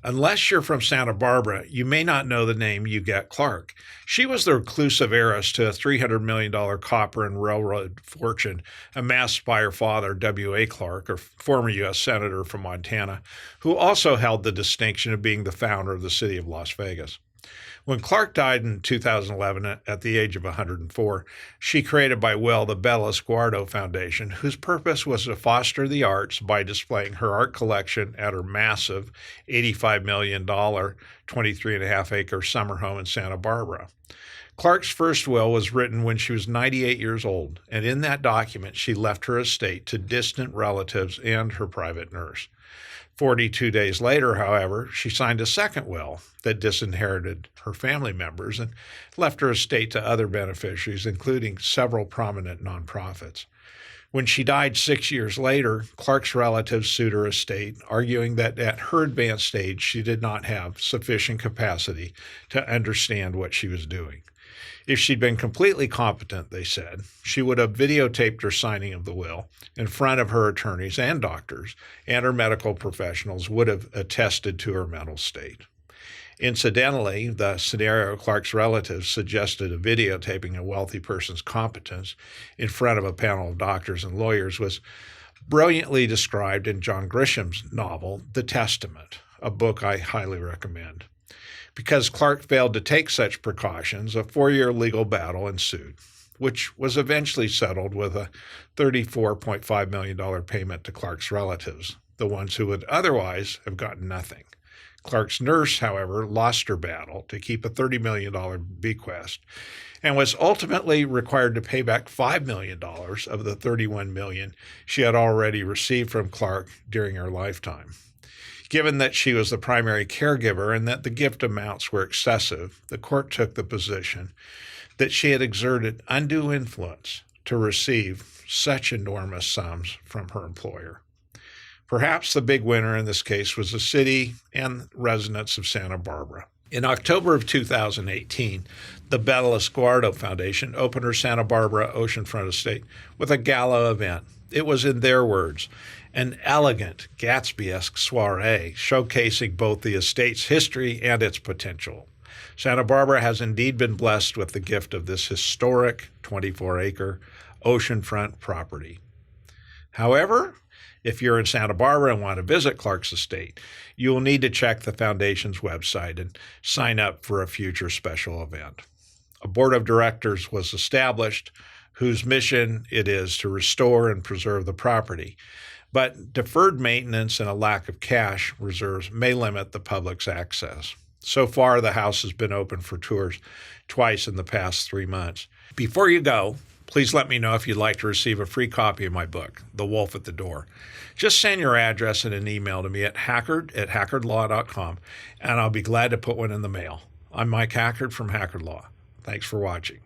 Unless you're from Santa Barbara, you may not know the name Huguette Clark. She was the reclusive heiress to a $300 million copper and railroad fortune amassed by her father, W.A. Clark, a former U.S. Senator from Montana, who also held the distinction of being the founder of the city of Las Vegas. When Clark died in 2011 at the age of 104, she created by will the Bella Sguardo Foundation, whose purpose was to foster the arts by displaying her art collection at her massive $85 million, 23.5-acre summer home in Santa Barbara. Clark's first will was written when she was 98 years old, and in that document she left her estate to distant relatives and her private nurse. 42 days later, however, she signed a second will that disinherited her family members and left her estate to other beneficiaries, including several prominent nonprofits. When she died 6 years later, Clark's relatives sued her estate, arguing that at her advanced age she did not have sufficient capacity to understand what she was doing. If she'd been completely competent, they said, she would have videotaped her signing of the will in front of her attorneys and doctors, and her medical professionals would have attested to her mental state. Incidentally, the scenario Clark's relatives suggested of videotaping a wealthy person's competence in front of a panel of doctors and lawyers was brilliantly described in John Grisham's novel, The Testament, a book I highly recommend. Because Clark failed to take such precautions, a 4-year legal battle ensued, which was eventually settled with a $34.5 million payment to Clark's relatives, the ones who would otherwise have gotten nothing. Clark's nurse, however, lost her battle to keep a $30 million bequest and was ultimately required to pay back $5 million of the $31 million she had already received from Clark during her lifetime. Given that she was the primary caregiver and that the gift amounts were excessive, the court took the position that she had exerted undue influence to receive such enormous sums from her employer. Perhaps the big winner in this case was the city and residents of Santa Barbara. In October of 2018, the Bella Sguardo Foundation opened her Santa Barbara oceanfront estate with a gala event. It was, in their words, an elegant Gatsby-esque soiree showcasing both the estate's history and its potential. Santa Barbara has indeed been blessed with the gift of this historic 24-acre oceanfront property. However, if you're in Santa Barbara and want to visit Clark's estate, you will need to check the foundation's website and sign up for a future special event. A board of directors was established whose mission it is to restore and preserve the property. But deferred maintenance and a lack of cash reserves may limit the public's access. So far, the house has been open for tours twice in the past 3 months. Before you go, please let me know if you'd like to receive a free copy of my book, The Wolf at the Door. Just send your address and an email to me at hackard@hackardlaw.com, and I'll be glad to put one in the mail. I'm Mike Hackard from Hackard Law. Thanks for watching.